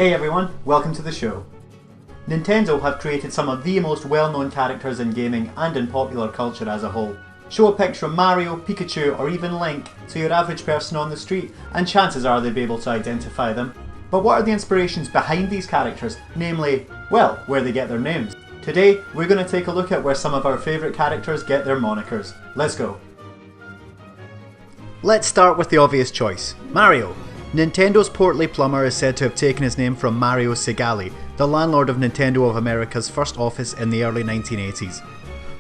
Hey everyone, welcome to the show. Nintendo have created some of the most well-known characters in gaming and in popular culture as a whole. Show a picture of Mario, Pikachu or even Link to your average person on the street and chances are they'll be able to identify them. But what are the inspirations behind these characters, namely, well, where they get their names? Today, we're going to take a look at where some of our favourite characters get their monikers. Let's go. Let's start with the obvious choice, Mario. Nintendo's portly plumber is said to have taken his name from Mario Segale, the landlord of Nintendo of America's first office in the early 1980s.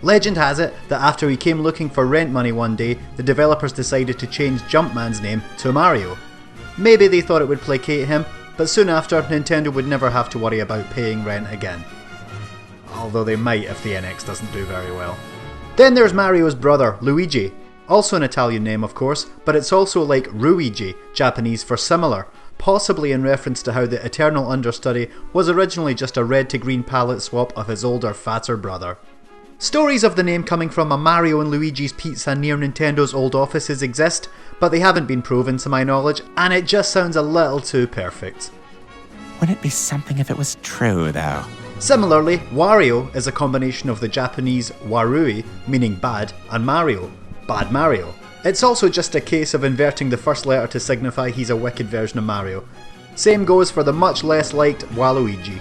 Legend has it that after he came looking for rent money one day, the developers decided to change Jumpman's name to Mario. Maybe they thought it would placate him, but soon after, Nintendo would never have to worry about paying rent again. Although they might if the NX doesn't do very well. Then there's Mario's brother, Luigi. Also an Italian name of course, but it's also like Ruigi, Japanese for similar, possibly in reference to how the eternal understudy was originally just a red to green palette swap of his older, fatter brother. Stories of the name coming from a Mario and Luigi's pizza near Nintendo's old offices exist, but they haven't been proven to my knowledge, and it just sounds a little too perfect. Wouldn't it be something if it was true though? Similarly, Wario is a combination of the Japanese warui, meaning bad, and Mario, Bad Mario. It's also just a case of inverting the first letter to signify he's a wicked version of Mario. Same goes for the much less liked Waluigi.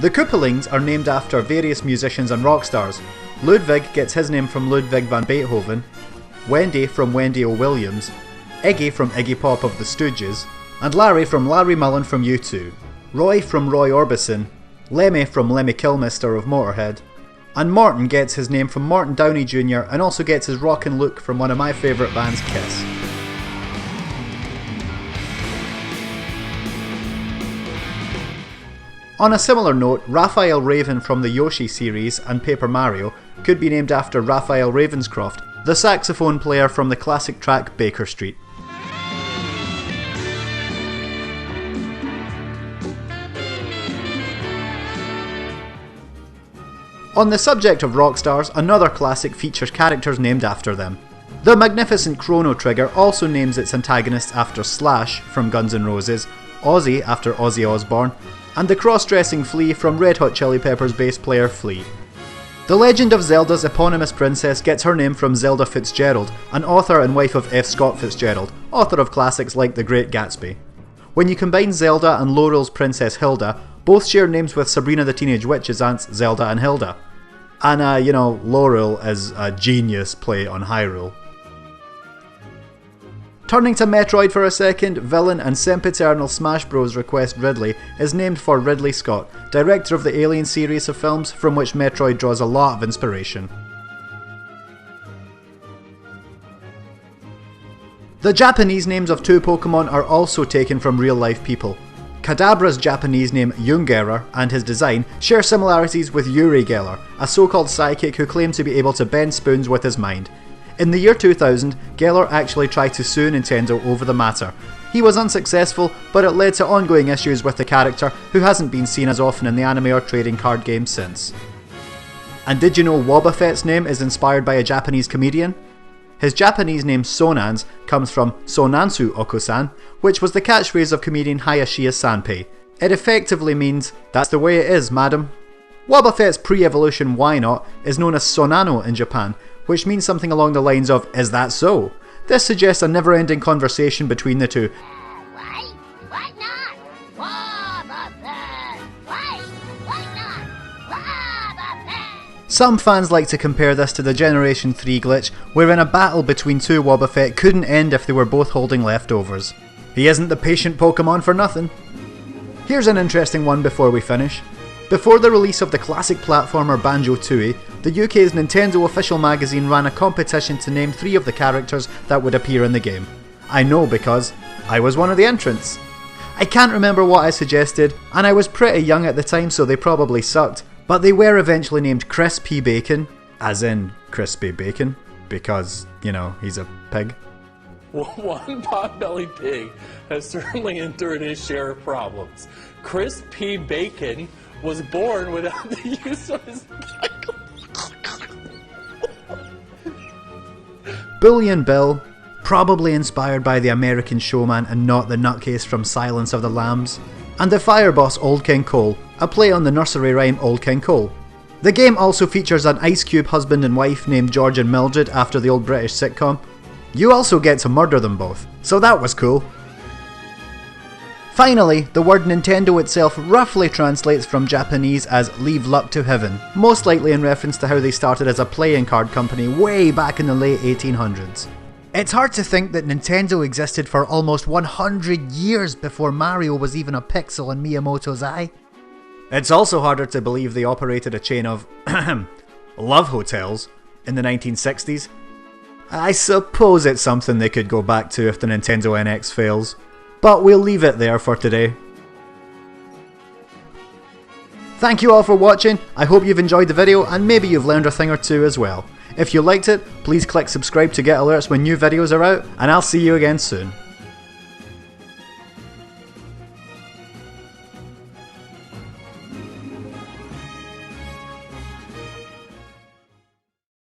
The Koopalings are named after various musicians and rock stars. Ludwig gets his name from Ludwig van Beethoven, Wendy from Wendy O. Williams, Iggy from Iggy Pop of the Stooges, and Larry from Larry Mullen from U2, Roy from Roy Orbison, Lemmy from Lemmy Kilmister of Motorhead, and Morton gets his name from Morton Downey Jr. and also gets his rockin' look from one of my favourite bands, Kiss. On a similar note, Raphael Raven from the Yoshi series and Paper Mario could be named after Raphael Ravenscroft, the saxophone player from the classic track Baker Street. On the subject of rock stars, another classic features characters named after them. The magnificent Chrono Trigger also names its antagonists after Slash from Guns N' Roses, Ozzy after Ozzy Osbourne, and the cross-dressing Flea from Red Hot Chili Peppers bass player Flea. The Legend of Zelda's eponymous princess gets her name from Zelda Fitzgerald, an author and wife of F. Scott Fitzgerald, author of classics like The Great Gatsby. When you combine Zelda and Laurel's Princess Hilda, both share names with Sabrina the Teenage Witch's aunts Zelda and Hilda. And Laurel is a genius play on Hyrule. Turning to Metroid for a second, villain and sempiternal Smash Bros. Request Ridley is named for Ridley Scott, director of the Alien series of films from which Metroid draws a lot of inspiration. The Japanese names of two Pokemon are also taken from real life people. Kadabra's Japanese name Jungerer and his design share similarities with Uri Geller, a so-called psychic who claimed to be able to bend spoons with his mind. In the year 2000, Geller actually tried to sue Nintendo over the matter. He was unsuccessful, but it led to ongoing issues with the character, who hasn't been seen as often in the anime or trading card games since. And did you know Wobbuffet's name is inspired by a Japanese comedian? His Japanese name Sonans comes from Sonansu Okusan, which was the catchphrase of comedian Hayashiya Sanpei. It effectively means, "That's the way it is, madam." Wobbuffet's pre-evolution Why Not is known as Sonano in Japan, which means something along the lines of, "Is that so?" This suggests a never-ending conversation between the two. Why? Why not? Wobbuffet! Why? Why not? Wobbuffet! Some fans like to compare this to the Generation 3 glitch, wherein a battle between two Wobbuffet couldn't end if they were both holding leftovers. He isn't the patient Pokemon for nothing. Here's an interesting one before we finish. Before the release of the classic platformer Banjo-Tooie, the UK's Nintendo official magazine ran a competition to name 3 of the characters that would appear in the game. I know because I was one of the entrants. I can't remember what I suggested, and I was pretty young at the time so they probably sucked, but they were eventually named Chris P. Bacon, as in Crispy Bacon, because, he's a pig. One pot-bellied pig has certainly endured his share of problems. Chris P. Bacon was born without the use of his... Bullion Bill, probably inspired by the American Showman and not the nutcase from Silence of the Lambs. And the fire boss Old King Cole, a play on the nursery rhyme Old King Cole. The game also features an Ice Cube husband and wife named George and Mildred after the old British sitcom. You also get to murder them both, so that was cool. Finally, the word Nintendo itself roughly translates from Japanese as leave luck to heaven, most likely in reference to how they started as a playing card company way back in the late 1800s. It's hard to think that Nintendo existed for almost 100 years before Mario was even a pixel in Miyamoto's eye. It's also harder to believe they operated a chain of love hotels in the 1960s. I suppose it's something they could go back to if the Nintendo NX fails, but we'll leave it there for today. Thank you all for watching, I hope you've enjoyed the video and maybe you've learned a thing or two as well. If you liked it, please click subscribe to get alerts when new videos are out, and I'll see you again soon.